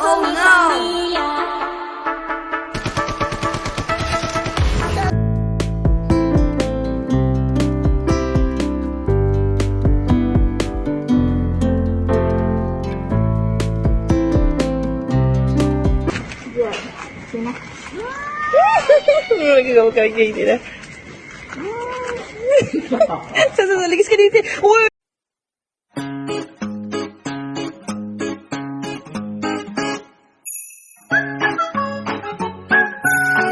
Oh no! Sina? Nagagawa ka kay Tina. Sasaligis ka dito. Uy!